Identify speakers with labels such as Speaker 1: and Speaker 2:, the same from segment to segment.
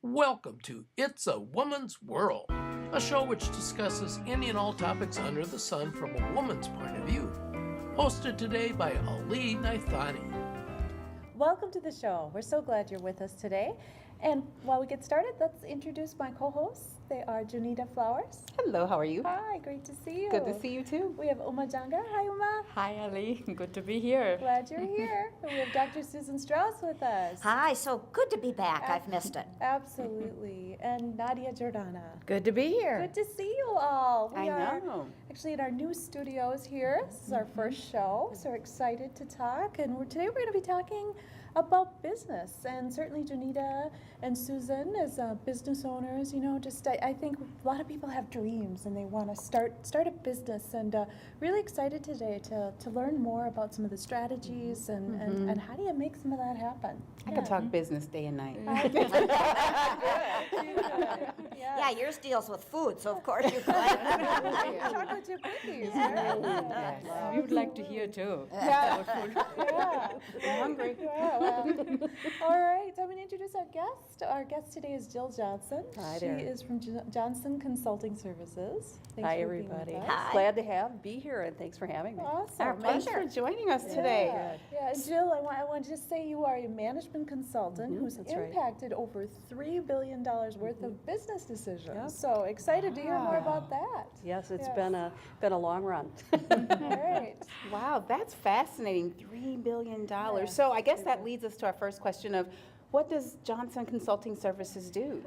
Speaker 1: Welcome to It's a Woman's World, a show which discusses any and all topics under the sun from a woman's point of view. Hosted today by Ali Naithani.
Speaker 2: Welcome to the show. We're so glad you're with us today. And while we get started, let's introduce my co-hosts. They are Junita Flowers.
Speaker 3: Hello, how are you?
Speaker 2: Hi, great to see you.
Speaker 3: Good to see you too.
Speaker 2: We have Uma Janga. Hi, Uma.
Speaker 4: Hi, Ali. Good to be here.
Speaker 2: Glad you're here. And we have Dr. Susan Strauss with us.
Speaker 5: Hi, so good to be back. I've missed it.
Speaker 2: Absolutely. And Nadia Jordana.
Speaker 6: Good to be here.
Speaker 2: Good to see you all. We
Speaker 3: I
Speaker 2: are
Speaker 3: know.
Speaker 2: actually in our new studios here. This is our first show, so we're excited to talk. And today we're going to be talking about business. And certainly Junita and Susan, as business owners, I think a lot of people have dreams and they want to start a business. And really excited today to learn more about some of the strategies and how do you make some of that happen.
Speaker 3: I could talk business day and night.
Speaker 5: Yeah, yours deals with food, so of course you could.
Speaker 2: Chocolate chip cookies, right?
Speaker 4: We would like to hear too.
Speaker 2: Yeah.
Speaker 3: I'm hungry.
Speaker 2: Yeah, well. All right, I'm going to introduce our guest. Our guest today is Jill Johnson.
Speaker 6: Hi there.
Speaker 2: She is from Johnson Consulting Services. Thanks
Speaker 6: Hi,
Speaker 2: for being with
Speaker 6: everybody.
Speaker 2: us.
Speaker 5: Hi.
Speaker 6: Glad to be here, and thanks for having me.
Speaker 2: Awesome.
Speaker 5: Our
Speaker 3: Thanks
Speaker 5: pleasure.
Speaker 3: for joining us today.
Speaker 2: Yeah. And Jill, I want to just say you are a management consultant who's
Speaker 6: that's right.
Speaker 2: impacted over $3 billion worth of business decisions. So excited to hear more about that.
Speaker 6: Yes, it's been a long run.
Speaker 2: All right.
Speaker 3: Wow, that's fascinating. $3 billion. So I guess that leads us to our first question of what does Johnson Consulting Services do?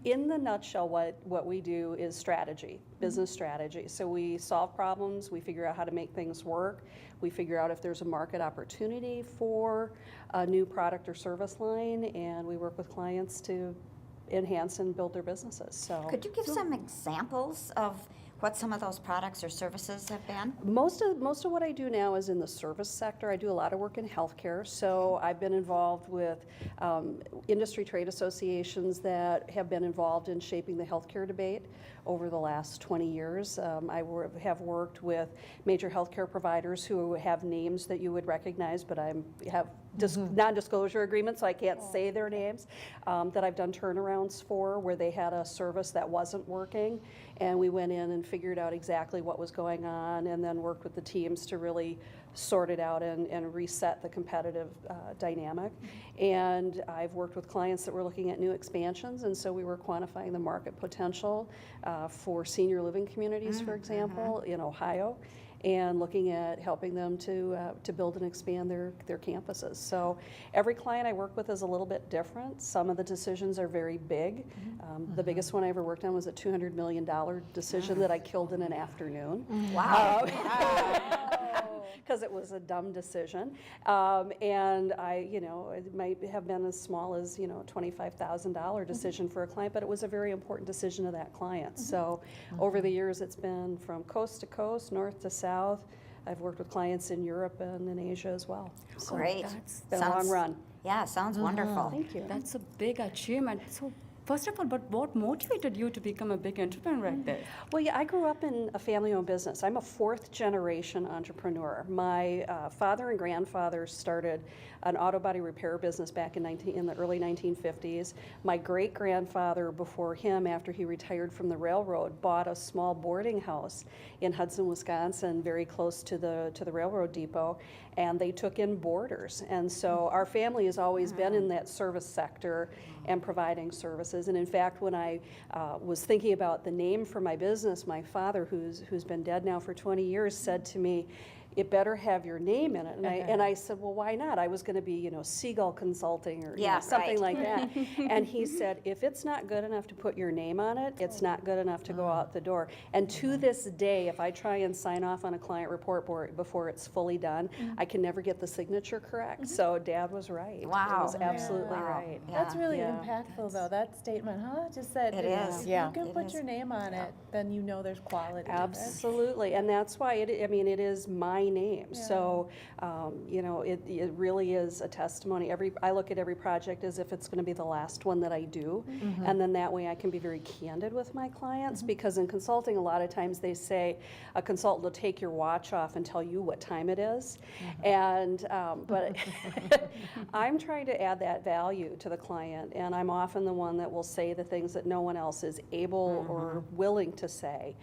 Speaker 6: In the nutshell, what we do is strategy, business strategy. So we solve problems, we figure out how to make things work, we figure out if there's a market opportunity for a new product or service line, and we work with clients to enhance and build their businesses. So
Speaker 5: Could you give some examples of what some of those products or services have been?
Speaker 6: Most of what I do now is in the service sector. I do a lot of work in healthcare, so I've been involved with industry trade associations that have been involved in shaping the healthcare debate over the last 20 years. I have worked with major healthcare providers who have names that you would recognize, but I have non-disclosure agreements, so I can't say their names, that I've done turnarounds for where they had a service that wasn't working, and we went in and figured out exactly what was going on and then worked with the teams to really sort it out and reset the competitive dynamic. And I've worked with clients that were looking at new expansions, and so we were quantifying the market potential for senior living communities, for example, in Ohio, and looking at helping them to build and expand their campuses. So every client I work with is a little bit different. Some of the decisions are very big. The biggest one I ever worked on was a $200 million decision that I killed in an afternoon.
Speaker 5: Wow.
Speaker 6: Because it was a dumb decision, and it might have been as small as $25,000 decision for a client, but it was a very important decision to that client. So over the years, it's been from coast to coast, north to south. I've worked with clients in Europe and in Asia as well. So
Speaker 5: Great.
Speaker 6: it's been a long run.
Speaker 5: Yeah, sounds wonderful.
Speaker 6: Thank you.
Speaker 4: That's a big achievement. So, first of all, but what motivated you to become a big entrepreneur like that?
Speaker 6: Well, yeah, I grew up in a family-owned business. I'm a fourth-generation entrepreneur. My father and grandfather started an auto body repair business back in the early 1950s. My great-grandfather, before him, after he retired from the railroad, bought a small boarding house in Hudson, Wisconsin, very close to the railroad depot, and they took in boarders. And so our family has always been in that service sector and providing services. And in fact, when I was thinking about the name for my business, my father, who's been dead now for 20 years, said to me, "It better have your name in it." And I said, "Well, why not?" I was going to be, Seagull Consulting or something like that. And he said, "If it's not good enough to put your name on it, it's not good enough to go out the door." And to this day, if I try and sign off on a client report board before it's fully done, I can never get the signature correct. So Dad was right.
Speaker 5: Wow.
Speaker 6: It was absolutely right.
Speaker 5: Yeah.
Speaker 2: That's really
Speaker 6: Yeah.
Speaker 2: impactful, though. That statement, huh? Just said
Speaker 5: It
Speaker 2: if
Speaker 5: is.
Speaker 2: you
Speaker 6: Yeah.
Speaker 2: can
Speaker 5: It
Speaker 2: put
Speaker 5: is.
Speaker 2: your name on it, then you know there's quality.
Speaker 6: Absolutely, and that's why it is my my name. So, you know, it really is a testimony. I look at every project as if it's going to be the last one that I do, and then that way I can be very candid with my clients, because in consulting, a lot of times they say a consultant will take your watch off and tell you what time it is, and but I'm trying to add that value to the client, and I'm often the one that will say the things that no one else is able or willing to say,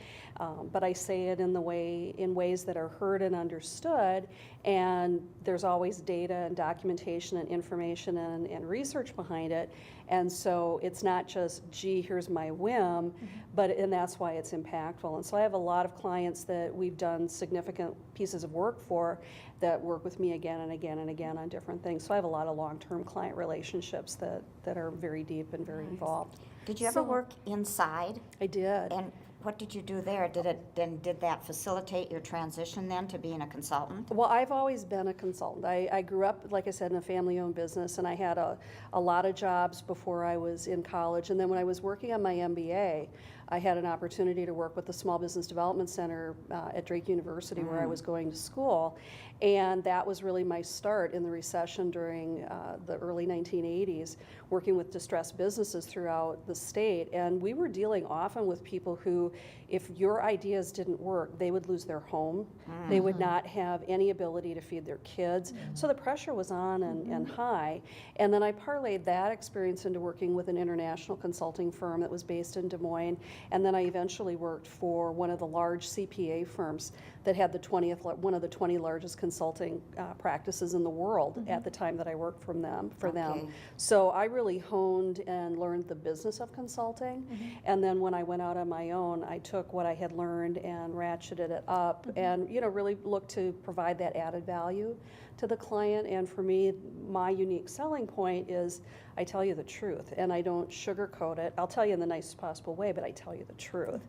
Speaker 6: but I say it in ways that are heard and understood, and there's always data and documentation and information and research behind it, and so it's not just, gee, here's my whim, and that's why it's impactful. And so I have a lot of clients that we've done significant pieces of work for that work with me again and again and again on different things. So I have a lot of long-term client relationships that are very deep and very involved.
Speaker 5: Did you ever work inside?
Speaker 6: I did.
Speaker 5: And what did you do there? Did that facilitate your transition then to being a consultant?
Speaker 6: Well, I've always been a consultant. I grew up, like I said, in a family-owned business, and I had a lot of jobs before I was in college. And then when I was working on my MBA, I had an opportunity to work with the Small Business Development Center at Drake University, where I was going to school. And that was really my start in the recession during the early 1980s, working with distressed businesses throughout the state. And we were dealing often with people who, if your ideas didn't work, they would lose their home. They would not have any ability to feed their kids. So the pressure was on and high. And then I parlayed that experience into working with an international consulting firm that was based in Des Moines. And then I eventually worked for one of the large CPA firms that had one of the 20 largest consulting practices in the world at the time that I worked for them. So I really honed and learned the business of consulting. And then when I went out on my own, I took what I had learned and ratcheted it up, and really looked to provide that added value to the client. And for me, my unique selling point is I tell you the truth, and I don't sugarcoat it. I'll tell you in the nicest possible way, but I tell you the truth.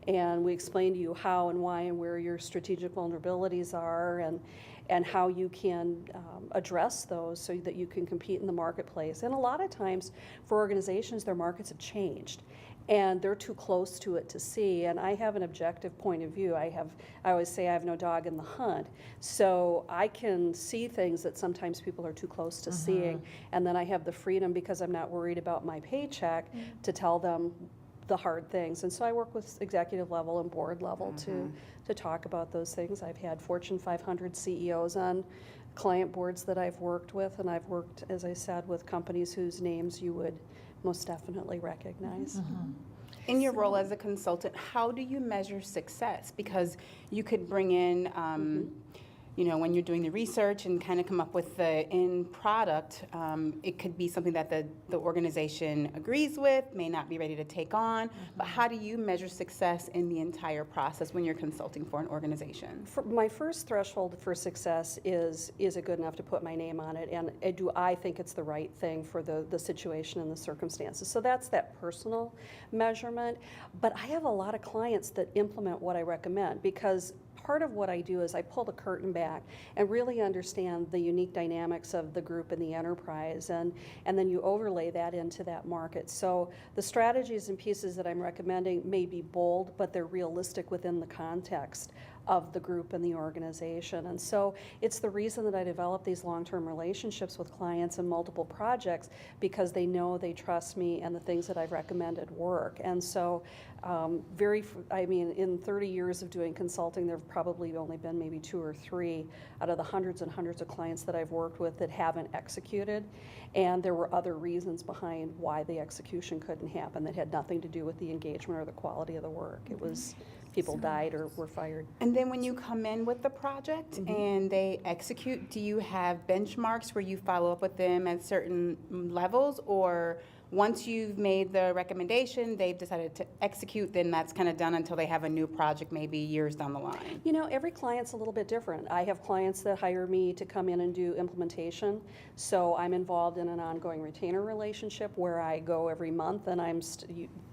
Speaker 6: And we explain to you how and why and where your strategic vulnerabilities are, and how you can address those so that you can compete in the marketplace. And a lot of times for organizations, their markets have changed, and they're too close to it to see. And I have an objective point of view. I always say I have no dog in the hunt. So I can see things that sometimes people are too close to seeing. And then I have the freedom, because I'm not worried about my paycheck, to tell them the hard things. And so I work with executive level and board level to talk about those things. I've had Fortune 500 CEOs on client boards that I've worked with, and I've worked, as I said, with companies whose names you would most definitely recognize.
Speaker 3: In your role as a consultant, how do you measure success? Because you could bring in, when you're doing the research and kind of come up with the end product, it could be something that the organization agrees with, may not be ready to take on, but how do you measure success in the entire process when you're consulting for an organization?
Speaker 6: My first threshold for success is it good enough to put my name on it, and do I think it's the right thing for the situation and the circumstances? So that's that personal measurement. But I have a lot of clients that implement what I recommend, because part of what I do is I pull the curtain back and really understand the unique dynamics of the group and the enterprise, and then you overlay that into that market. So the strategies and pieces that I'm recommending may be bold, but they're realistic within the context of the group and the organization. And so it's the reason that I develop these long-term relationships with clients and multiple projects, because they know, they trust me, and the things that I've recommended work. And so in 30 years of doing consulting, there have probably only been maybe 2 or 3 out of the hundreds and hundreds of clients that I've worked with that haven't executed. And there were other reasons behind why the execution couldn't happen that had nothing to do with the engagement or the quality of the work. It was people died or were fired.
Speaker 3: And then when you come in with the project and they execute, do you have benchmarks where you follow up with them at certain levels, or once you've made the recommendation, they've decided to execute, then that's kind of done until they have a new project maybe years down the line?
Speaker 6: Every client's a little bit different. I have clients that hire me to come in and do implementation, so I'm involved in an ongoing retainer relationship where I go every month, and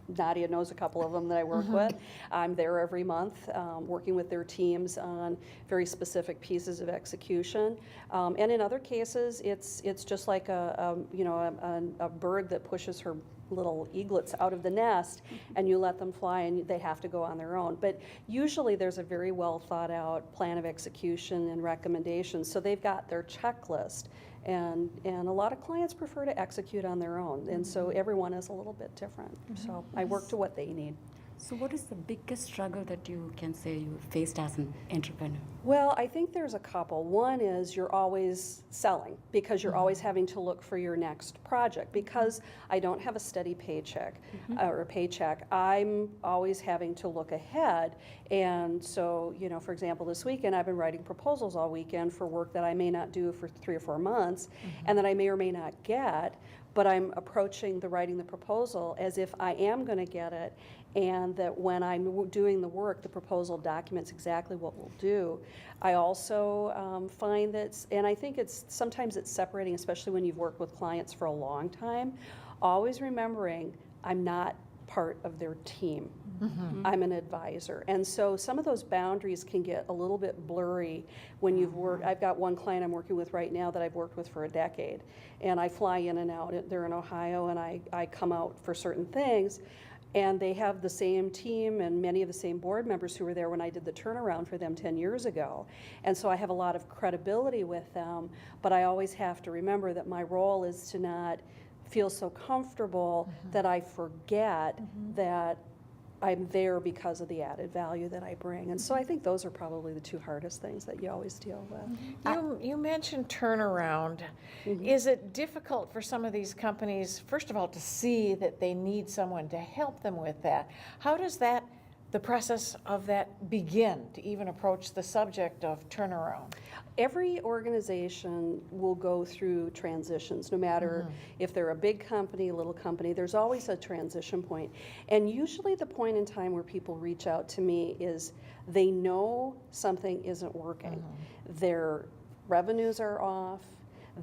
Speaker 6: Nadia knows a couple of them that I work with. I'm there every month working with their teams on very specific pieces of execution. And in other cases, it's just like a bird that pushes pushes her little eaglets out of the nest, and you let them fly, and they have to go on their own. But usually there's a very well thought out plan of execution and recommendations, so they've got their checklist. And a lot of clients prefer to execute on their own, and so everyone is a little bit different. So I work to what they need.
Speaker 4: So what is the biggest struggle that you can say you faced as an entrepreneur?
Speaker 6: Well, I think there's a couple. One is you're always selling because you're always having to look for your next project. Because I don't have a steady paycheck I'm always having to look ahead. And so, you know, for example, this weekend I've been writing proposals all weekend for work that I may not do for 3 or 4 months and that I may or may not get, but I'm approaching writing the proposal as if I am going to get it, and that when I'm doing the work, the proposal documents exactly what we'll do. I also find that, and I think sometimes it's separating, especially when you've worked with clients for a long time, always remembering I'm not part of their team. I'm an advisor. And so some of those boundaries can get a little bit blurry when you've worked. I've got one client I'm working with right now that I've worked with for a decade. And I fly in and out. They're in Ohio, and I come out for certain things. And they have the same team and many of the same board members who were there when I did the turnaround for them 10 years ago. And so I have a lot of credibility with them, but I always have to remember that my role is to not feel so comfortable that I forget that I'm there because of the added value that I bring. And so I think those are probably the 2 hardest things that you always deal with.
Speaker 7: You mentioned turnaround. Is it difficult for some of these companies, first of all, to see that they need someone to help them with that? How does the process of that begin to even approach the subject of turnaround?
Speaker 6: Every organization will go through transitions, no matter if they're a big company, a little company, there's always a transition point. And usually the point in time where people reach out to me is they know something isn't working. Their revenues are off,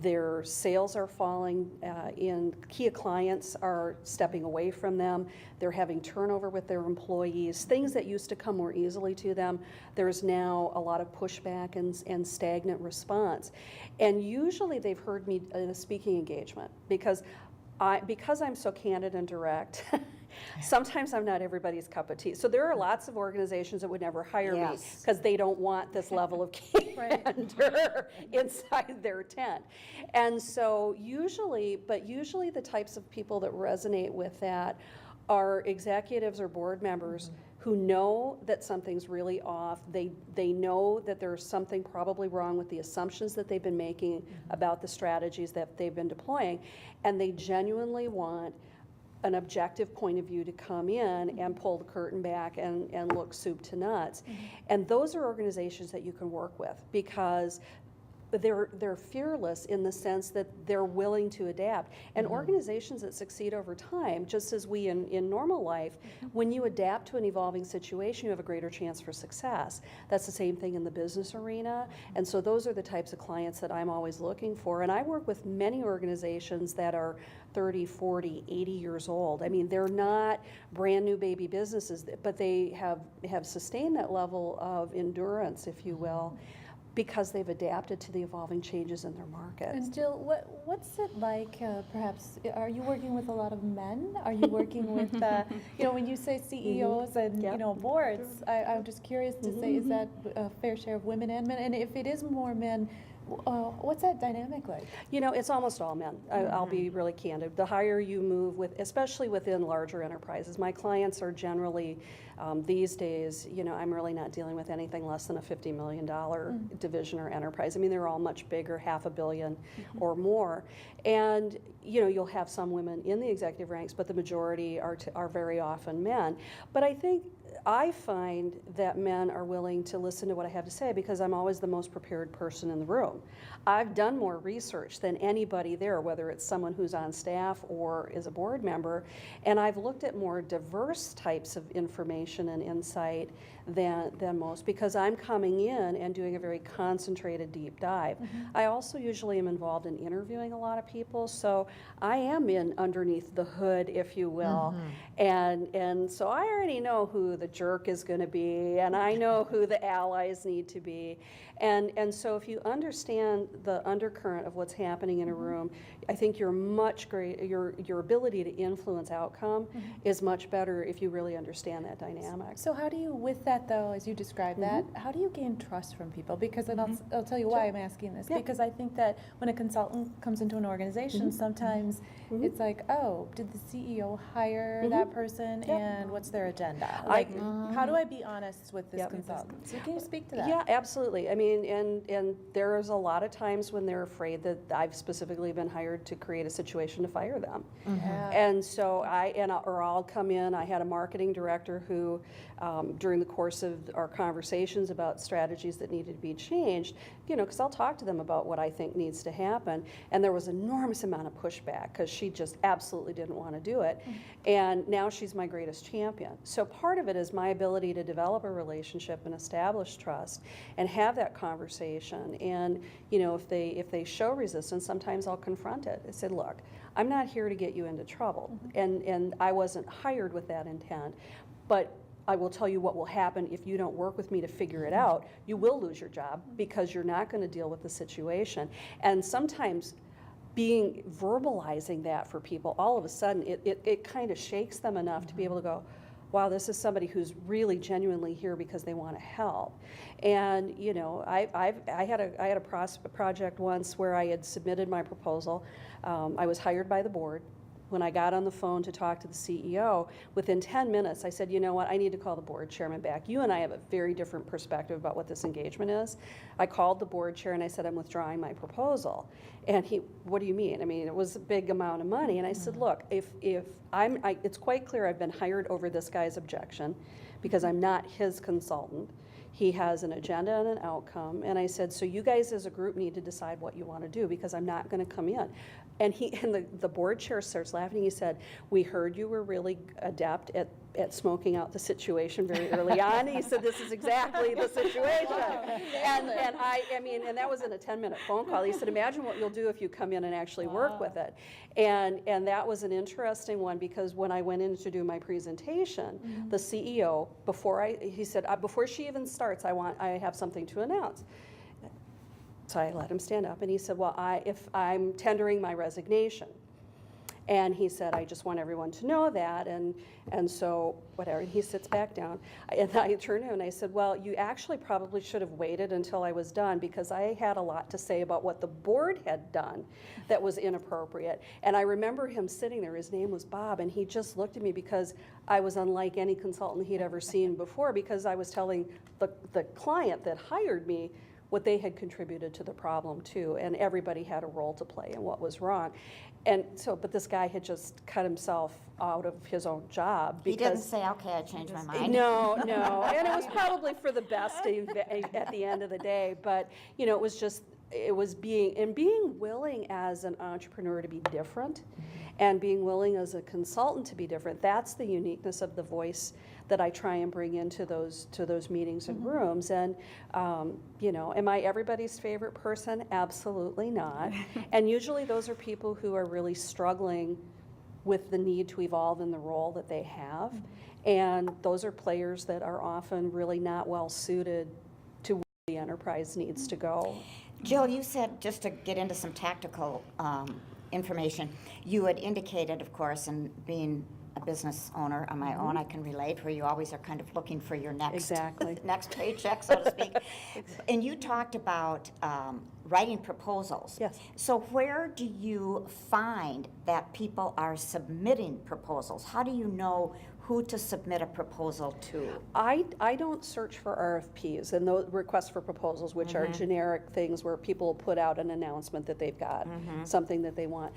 Speaker 6: their sales are falling, in key clients are stepping away from them, they're having turnover with their employees, things that used to come more easily to them, there's now a lot of pushback and stagnant response. And usually they've heard me in a speaking engagement because I'm so candid and direct. Sometimes I'm not everybody's cup of tea. So there are lots of organizations that would never hire me because they don't want this level of candor inside their tent. And so usually the types of people that resonate with that are executives or board members who know that something's really off. They know that there's something probably wrong with the assumptions that they've been making about the strategies that they've been deploying, and they genuinely want an objective point of view to come in and pull the curtain back and look soup to nuts. And those are organizations that you can work with because they're fearless in the sense that they're willing to adapt. And organizations that succeed over time, just as we in normal life, when you adapt to an evolving situation, you have a greater chance for success. That's the same thing in the business arena. And so those are the types of clients that I'm always looking for. And I work with many organizations that are 30, 40, 80 years old. I mean, they're not brand new baby businesses, but they have sustained that level of endurance, if you will, because they've adapted to the evolving changes in their market.
Speaker 2: And Jill, what's it like, perhaps, are you working with a lot of men? Are you working with, when you say CEOs and, boards, I'm just curious to say, is that a fair share of women and men? And if it is more men, what's that dynamic like?
Speaker 6: It's almost all men. I'll be really candid. The higher you move especially within larger enterprises, my clients are generally, these days, I'm really not dealing with anything less than a $50 million division or enterprise. I mean, they're all much bigger, $500 million or more. And, you'll have some women in the executive ranks, but the majority are very often men. But I find that men are willing to listen to what I have to say because I'm always the most prepared person in the room. I've done more research than anybody there, whether it's someone who's on staff or is a board member, and I've looked at more diverse types of information and insight than most because I'm coming in and doing a very concentrated deep dive. I also usually am involved in interviewing a lot of people, so I am in underneath the hood, if you will, and so I already know who the jerk is going to be, and I know who the allies need to be, And so if you understand the undercurrent of what's happening in a room, I think you're much great, your ability to influence outcome is much better if you really understand that dynamic.
Speaker 2: So how do you, with that though, as you describe that, how do you gain trust from people? Because, and I'll tell you why I'm asking this,
Speaker 6: Yeah.
Speaker 2: because I think that when a consultant comes into an organization, sometimes it's like, oh, did the CEO hire that person, and what's their agenda? Like, how do I be honest with this
Speaker 6: Yep.
Speaker 2: consultant? So can you speak to that?
Speaker 6: Yeah, absolutely. I mean, and there's a lot of times when they're afraid that I've specifically been hired to create a situation to fire them.
Speaker 2: Yeah.
Speaker 6: And so I'll come in. I had a marketing director who, during the course of our conversations about strategies that needed to be changed, because I'll talk to them about what I think needs to happen. And there was an enormous amount of pushback because she just absolutely didn't want to do it. And now she's my greatest champion. So part of it is my ability to develop a relationship and establish trust and have that conversation. And if they show resistance, sometimes I'll confront it. I said, look, I'm not here to get you into trouble, and I wasn't hired with that intent, but I will tell you what will happen if you don't work with me to figure it out. You will lose your job because you're not going to deal with the situation. And sometimes verbalizing that for people, all of a sudden it kind of shakes them enough to be able to go, wow, this is somebody who's really genuinely here because they want to help. And I had a project once where I had submitted my proposal. I was hired by the board. When I got on the phone to talk to the CEO, within 10 minutes, I said, you know what, I need to call the board chairman back. You and I have a very different perspective about what this engagement is. I called the board chair and I said, I'm withdrawing my proposal. And he, what do you mean? I mean, it was a big amount of money. And I said, look, it's quite clear I've been hired over this guy's objection because I'm not his consultant. He has an agenda and an outcome. And I said, so you guys as a group need to decide what you want to do because I'm not going to come in. And the board chair starts laughing. He said, we heard you were really adept at smoking out the situation very early on. He said, this is exactly the situation. And that was in a 10-minute phone call. He said, imagine what you'll do if you come in and actually work with it. And that was an interesting one because when I went in to do my presentation, the CEO, he said, before she even starts, I have something to announce. So I let him stand up, and he said, well, if I'm tendering my resignation. And he said, I just want everyone to know that, and so whatever. And he sits back down, and I turned to him and I said, well, you actually probably should have waited until I was done because I had a lot to say about what the board had done that was inappropriate. And I remember him sitting there, his name was Bob, and he just looked at me because I was unlike any consultant he'd ever seen before because I was telling the client that hired me what they had contributed to the problem too, and everybody had a role to play in what was wrong. And so, but this guy had just cut himself out of his own job
Speaker 5: He
Speaker 6: because—
Speaker 5: didn't say, okay, I changed my mind.
Speaker 6: No, and it was probably for the best at the end of the day, but it was being willing as an entrepreneur to be different and being willing as a consultant to be different. That's the uniqueness of the voice that I try and bring into those meetings and rooms. And am I everybody's favorite person? Absolutely not. And usually those are people who are really struggling with the need to evolve in the role that they have. And those are players that are often really not well suited to where the enterprise needs to go.
Speaker 5: Jill, you said, just to get into some tactical information, you had indicated, of course, in being a business owner on my own, I can relate, where you always are kind of looking for your next next paycheck, so to speak. And you talked about writing proposals.
Speaker 6: Yes.
Speaker 5: So where do you find that people are submitting proposals? How do you know who to submit a proposal to?
Speaker 6: I don't search for RFPs and those requests for proposals, which are generic things where people put out an announcement that they've got something that they want.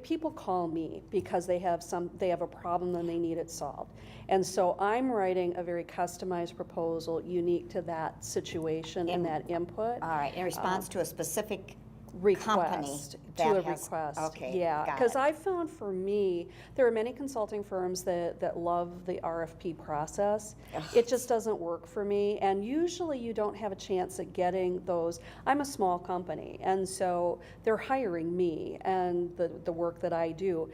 Speaker 6: People call me because they have a problem and they need it solved. And so I'm writing a very customized proposal unique to that situation and that input.
Speaker 5: All right, in response to a specific
Speaker 6: request
Speaker 5: that
Speaker 6: to a
Speaker 5: has-
Speaker 6: request.
Speaker 5: okay,
Speaker 6: Yeah,
Speaker 5: got
Speaker 6: because
Speaker 5: it.
Speaker 6: I found for me, there are many consulting firms that love the RFP process. It just doesn't work for me, and usually you don't have a chance at getting those. I'm a small company, and so they're hiring me and the work that I do.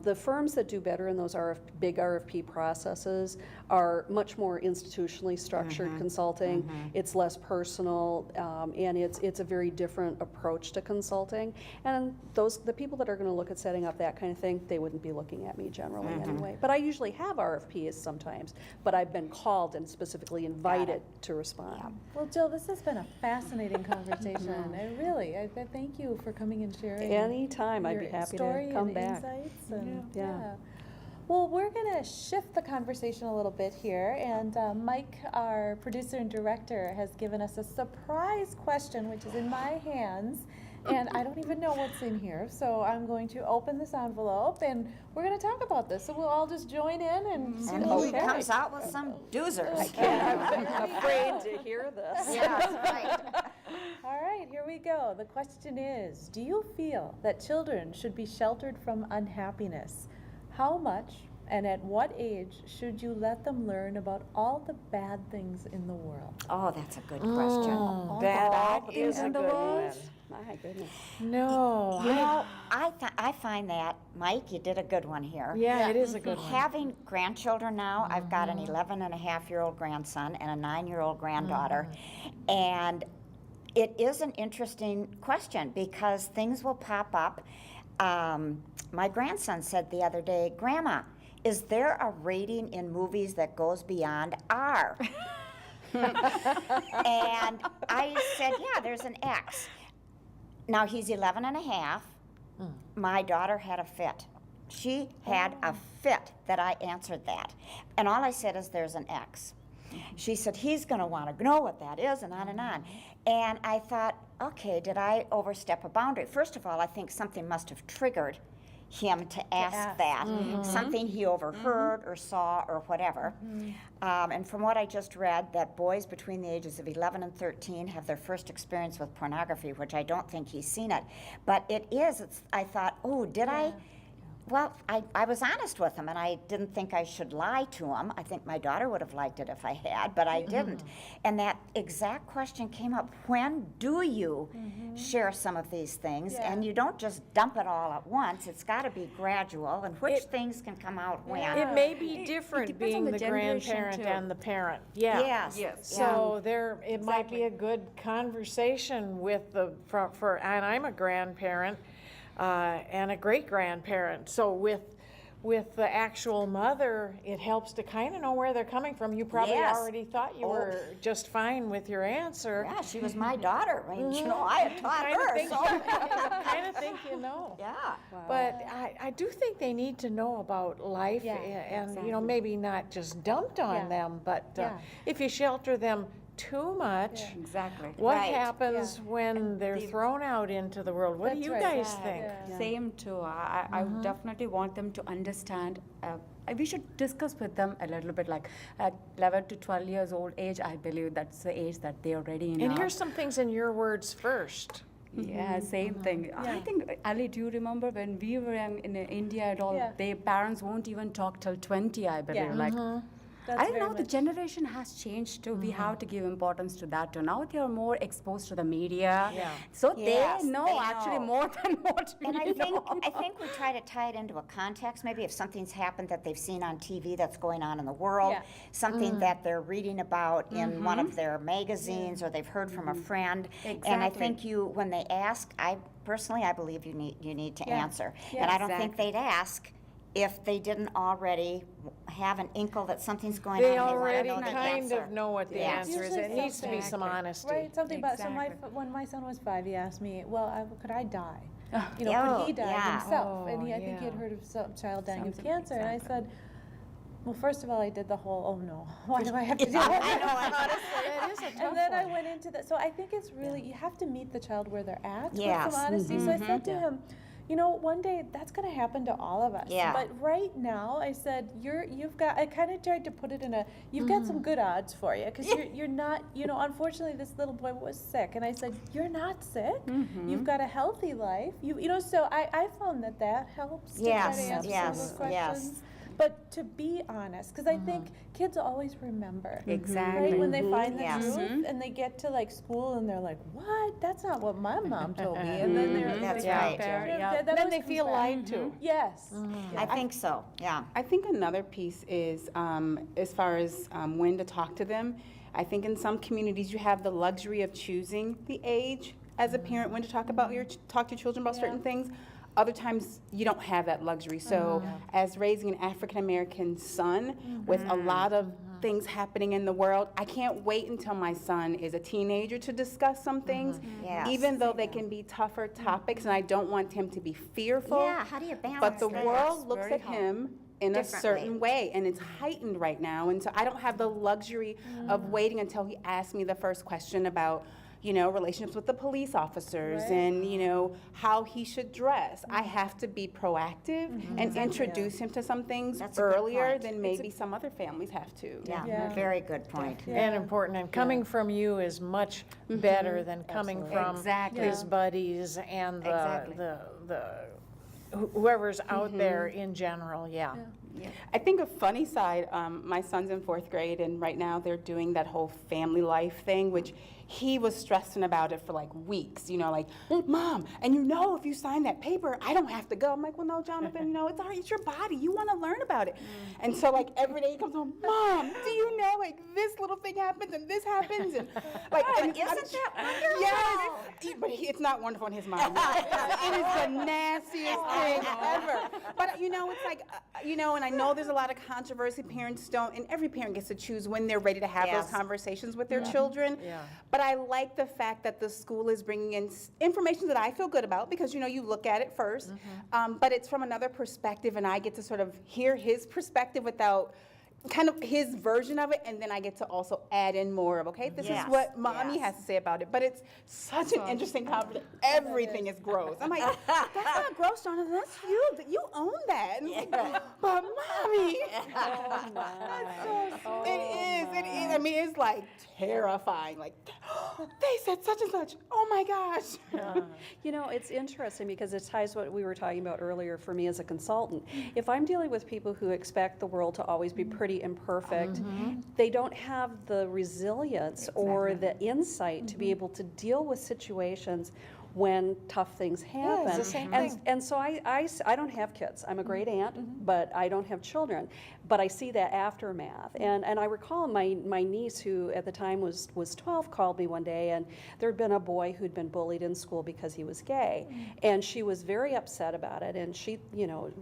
Speaker 6: The firms that do better in those big RFP processes are much more institutionally structured consulting. It's less personal, and it's a very different approach to consulting. And the people that are going to look at setting up that kind of thing, they wouldn't be looking at me generally anyway. But I usually have RFPs sometimes, but I've been called and specifically invited to respond.
Speaker 2: Well, Jill, this has been a fascinating conversation. I thank you for coming and sharing.
Speaker 6: Anytime, I'd be
Speaker 2: your
Speaker 6: happy
Speaker 2: story
Speaker 6: to come
Speaker 2: and
Speaker 6: back.
Speaker 2: Insights and,
Speaker 6: Yeah.
Speaker 2: Well, we're going to shift the conversation a little bit here, and Mike, our producer and director, has given us a surprise question, which is in my hands, and I don't even know what's in here. So I'm going to open this envelope, and we're going to talk about this. So we'll all just join in and see
Speaker 5: And
Speaker 2: what we
Speaker 5: he
Speaker 2: get.
Speaker 5: comes out with some doozers.
Speaker 6: I'm afraid to hear this.
Speaker 5: Yes, right.
Speaker 2: All right, here we go. The question is, do you feel that children should be sheltered from unhappiness? How much and at what age should you let them learn about all the bad things in the world?
Speaker 5: Oh, that's a good question.
Speaker 7: That
Speaker 4: things
Speaker 7: is a
Speaker 4: in the
Speaker 7: good
Speaker 4: world?
Speaker 7: one.
Speaker 6: My goodness.
Speaker 7: No.
Speaker 5: You know, I find that, Mike, you did a good one here.
Speaker 7: Yeah, it is a good one.
Speaker 5: Having grandchildren now, I've got an 11-and-a-half-year-old grandson and a 9-year-old granddaughter, and it is an interesting question because things will pop up. My grandson said the other day, Grandma, is there a rating in movies that goes beyond R? And I said, yeah, there's an X. Now he's 11 and a half. My daughter had a fit. She had a fit that I answered that. And all I said is there's an X. She said, he's going to want to know what that is, and on and on. And I thought, okay, did I overstep a boundary? First of all, I think something must have triggered him to ask that, something he overheard or saw or whatever. And from what I just read, that boys between the ages of 11 and 13 have their first experience with pornography, which I don't think he's seen it. But I thought, oh, did I? Well, I was honest with him, and I didn't think I should lie to him. I think my daughter would have liked it if I had, but I didn't. And that exact question came up. When do you share some of these things?
Speaker 2: Yeah.
Speaker 5: And you don't just dump it all at once. It's got to be gradual, and which things can come out when.
Speaker 7: It may be different
Speaker 4: depends on
Speaker 7: being
Speaker 4: the
Speaker 7: the
Speaker 4: generation,
Speaker 7: grandparent
Speaker 4: too.
Speaker 7: and the parent. Yeah.
Speaker 5: Yes.
Speaker 4: Yes.
Speaker 7: So it might be a good conversation with and I'm a grandparent and a great grandparent. So with the actual mother, it helps to kind of know where they're coming from. You probably
Speaker 5: Yes.
Speaker 7: already thought you were just fine with your answer.
Speaker 5: Yeah, she was my daughter. I mean, you know, I had taught her, so.
Speaker 7: Kind of think you know.
Speaker 5: Yeah.
Speaker 7: But I do think they need to know about life
Speaker 2: Yeah,
Speaker 7: and, you know, maybe not just dumped on
Speaker 2: Yeah.
Speaker 7: them, but
Speaker 2: Yeah.
Speaker 7: if you shelter them too much,
Speaker 4: Exactly.
Speaker 7: what
Speaker 5: Right.
Speaker 7: happens when they're thrown out into the world? What do
Speaker 2: That's
Speaker 7: you
Speaker 2: right.
Speaker 7: guys
Speaker 2: Yeah,
Speaker 7: think?
Speaker 2: yeah.
Speaker 4: Same too. I would definitely want them to understand. We should discuss with them a little bit, like at 11 to 12 years old age. I believe that's the age that they are ready
Speaker 7: And
Speaker 4: enough.
Speaker 7: here's some things in your words first.
Speaker 4: Yeah, same thing. I think, Ali, do you remember when we were in India and all,
Speaker 2: Yeah.
Speaker 4: their parents won't even talk till 20, I believe.
Speaker 2: Yeah.
Speaker 4: Like,
Speaker 2: That's
Speaker 4: I don't
Speaker 2: very
Speaker 4: know, the
Speaker 2: much-
Speaker 4: generation has changed too. We have to give importance to that too. Now they are more exposed to the media.
Speaker 7: Yeah.
Speaker 4: So
Speaker 5: Yes,
Speaker 4: they know
Speaker 5: they
Speaker 4: actually
Speaker 5: know.
Speaker 4: more than what we
Speaker 5: And I
Speaker 4: know.
Speaker 5: think we try to tie it into a context, maybe if something's happened that they've seen on TV that's going on in the world,
Speaker 2: Yeah.
Speaker 5: something that they're reading about in one of their magazines, or they've heard from a friend. And I
Speaker 4: Exactly.
Speaker 5: think when they ask, I believe you need to
Speaker 2: Yeah.
Speaker 5: answer.
Speaker 2: Yeah.
Speaker 5: And I don't think they'd ask if they didn't already have an inkle that something's going
Speaker 7: They
Speaker 5: on. and
Speaker 7: already
Speaker 5: know the
Speaker 7: kind
Speaker 5: answer.
Speaker 7: of know what the
Speaker 5: Yeah.
Speaker 7: answer is.
Speaker 2: Usually
Speaker 7: It needs to be some
Speaker 4: something.
Speaker 7: honesty.
Speaker 2: Right, something about,
Speaker 4: Exactly.
Speaker 2: when my son was 5, he asked me, well, could I die? Could
Speaker 5: Oh,
Speaker 2: he die
Speaker 5: yeah.
Speaker 2: himself? And
Speaker 7: Oh,
Speaker 2: I think he had
Speaker 7: yeah.
Speaker 2: heard of some child dying of
Speaker 4: Something,
Speaker 2: cancer, and I
Speaker 4: exactly.
Speaker 2: said, well, first of all, I did the whole, oh no, why do I have to do that?
Speaker 7: That is a tough
Speaker 2: And then I
Speaker 7: one.
Speaker 2: went into that. So I think it's really, you have to meet the child where they're at
Speaker 5: Yes.
Speaker 2: with some honesty. So I said to him, you know, one day that's going to happen to all of us.
Speaker 5: Yeah.
Speaker 2: But right now, I said, I kind of tried to put it in you've got some good odds for you, because you're not, you know, unfortunately this little boy was sick, and I said, you're not sick. You've got a healthy life. You know, so I found that helps to try
Speaker 5: Yes,
Speaker 2: to answer
Speaker 5: yes,
Speaker 2: some of those
Speaker 5: yes.
Speaker 2: questions. But to be honest, because I think kids always remember.
Speaker 4: Exactly.
Speaker 2: Right, when they find the
Speaker 5: Yes.
Speaker 2: truth and they get to like school and they're like, "What? That's not what my mom told me." And then they're
Speaker 5: That's
Speaker 2: like,
Speaker 5: right.
Speaker 2: that
Speaker 7: Then
Speaker 2: always
Speaker 7: they
Speaker 2: comes
Speaker 7: feel
Speaker 2: back.
Speaker 7: lied to.
Speaker 2: Yes.
Speaker 5: I think so, yeah.
Speaker 3: I think another piece is as far as when to talk to them. I think in some communities you have the luxury of choosing the age as a parent when to talk to your children about certain things. Other times you don't have that luxury. So as raising an African American son with a lot of things happening in the world, I can't wait until my son is a teenager to discuss some things,
Speaker 5: Yes.
Speaker 3: even though they can be tougher topics, and I don't want him to be fearful.
Speaker 5: Yeah, how do you balance
Speaker 3: But the
Speaker 5: that?
Speaker 3: world looks
Speaker 4: very
Speaker 3: at him in a
Speaker 5: Differently.
Speaker 3: certain way, and it's heightened right now. And so I don't have the luxury of waiting until he asks me the first question about, you know, relationships with the police officers and, you know, how he should dress. I have to be proactive and introduce him to some things
Speaker 5: That's a good
Speaker 3: earlier
Speaker 5: point.
Speaker 3: than maybe some other families have to.
Speaker 5: Yeah,
Speaker 2: Yeah.
Speaker 5: very good point.
Speaker 7: And important, and coming from you is much better than coming from
Speaker 4: Exactly.
Speaker 7: his buddies and
Speaker 4: Exactly.
Speaker 7: whoever's out there in general, yeah.
Speaker 3: I think a funny side, my son's in 4th grade, and right now they're doing that whole family life thing, which he was stressing about it for like weeks, you know, like, Mom, and you know, if you sign that paper, I don't have to go. I'm like, well, no, Jonathan, you know, it's all right, it's your body. You want to learn about it. And so, like, every day he comes home, Mom, do you know, like, this little thing happens and this happens? And, like, and
Speaker 5: Isn't that wonderful?
Speaker 3: yes, but it's not wonderful in his mind. It is the nastiest thing ever. But, you know, it's like, you know, and I know there's a lot of controversy. Parents don't, and every parent gets to choose when they're ready to have
Speaker 5: Yes.
Speaker 3: those conversations with their children.
Speaker 7: Yeah.
Speaker 3: But I like the fact that the school is bringing in information that I feel good about, because, you know, you look at it first, but it's from another perspective, and I get to sort of hear his perspective without kind of his version of it, and then I get to also add in more of, okay, this
Speaker 5: Yes,
Speaker 3: is what Mommy
Speaker 5: yes.
Speaker 3: has to say about it. But it's such an interesting conversation. Everything is gross. I'm like, that's not gross, Jonathan. That's you. You own that. And it's like, but Mommy. It is. I mean, it's like terrifying. Like, they said such and such. Oh my gosh.
Speaker 6: You know, it's interesting because it ties what we were talking about earlier for me as a consultant. If I'm dealing with people who expect the world to always be pretty imperfect, they don't have the resilience or the insight to be able to deal with situations when tough things happen.
Speaker 7: it's the same
Speaker 6: and,
Speaker 7: thing.
Speaker 6: and so I don't have kids. I'm a great aunt, but I don't have children. But I see that aftermath. And I recall my niece, who at the time was 12, called me one day, and there had been a boy who'd been bullied in school because he was gay. And she was very upset about it. And she, you know,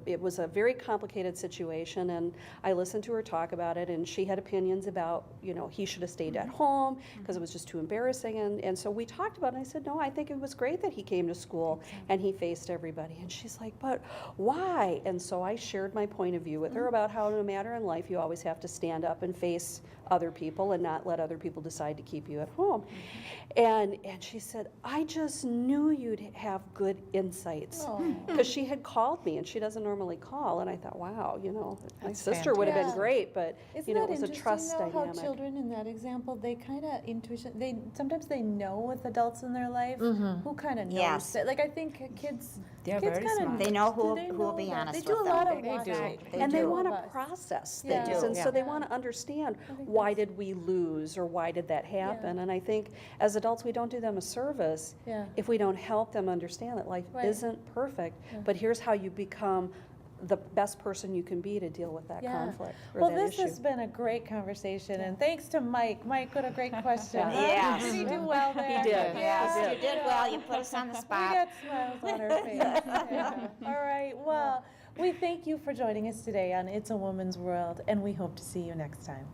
Speaker 6: it was a very complicated situation. And I listened to her talk about it, and she had opinions about, you know, he should have stayed at home because it was just too embarrassing. And so we talked about it, and I said, no, I think it was great that he came to school and he faced everybody. And she's like, but why? And so I shared my point of view with her about how no matter in life you always have to stand up and face other people and not let other people decide to keep you at home. And she said, I just knew you'd have good insights. Because she had called me, and she doesn't normally call. And I thought, wow, you know, my
Speaker 7: That's
Speaker 6: sister would have been
Speaker 2: fantastic.
Speaker 6: great, but
Speaker 2: Isn't
Speaker 6: you know,
Speaker 2: that
Speaker 6: it was a
Speaker 2: interesting,
Speaker 6: trust
Speaker 2: though,
Speaker 6: dynamic.
Speaker 2: how children in that example, they kind of sometimes they know with adults in their life who kind of knows
Speaker 5: Yes.
Speaker 2: that. Like I think kids
Speaker 4: They're
Speaker 2: kids
Speaker 4: very
Speaker 2: kind
Speaker 4: smart.
Speaker 2: of
Speaker 5: They know who will be honest
Speaker 2: They do
Speaker 5: with
Speaker 2: a lot
Speaker 5: them.
Speaker 2: of
Speaker 7: They do.
Speaker 2: watching.
Speaker 6: And they
Speaker 2: do.
Speaker 6: want
Speaker 2: All
Speaker 6: to
Speaker 2: of us.
Speaker 6: process
Speaker 2: Yeah.
Speaker 6: things,
Speaker 5: They
Speaker 6: and
Speaker 5: do.
Speaker 6: so they want to understand why did we lose or why did that happen. And I think as adults we don't do them a service
Speaker 2: Yeah.
Speaker 6: if we don't help them understand that life
Speaker 2: Right.
Speaker 6: isn't perfect, but here's how you become the best person you can be to deal with that conflict or
Speaker 2: Well,
Speaker 6: that
Speaker 2: this
Speaker 6: issue.
Speaker 2: has been a great conversation, and thanks to Mike. Mike, what a great question. huh?
Speaker 5: Yes.
Speaker 2: Did he do well there?
Speaker 6: He did.
Speaker 5: Yes, you did well. You put us on the
Speaker 2: We
Speaker 5: spot.
Speaker 2: got smiles on our face. Yeah. All right. Well, we thank you for joining us today on It's a Woman's World, and we hope to see you next time.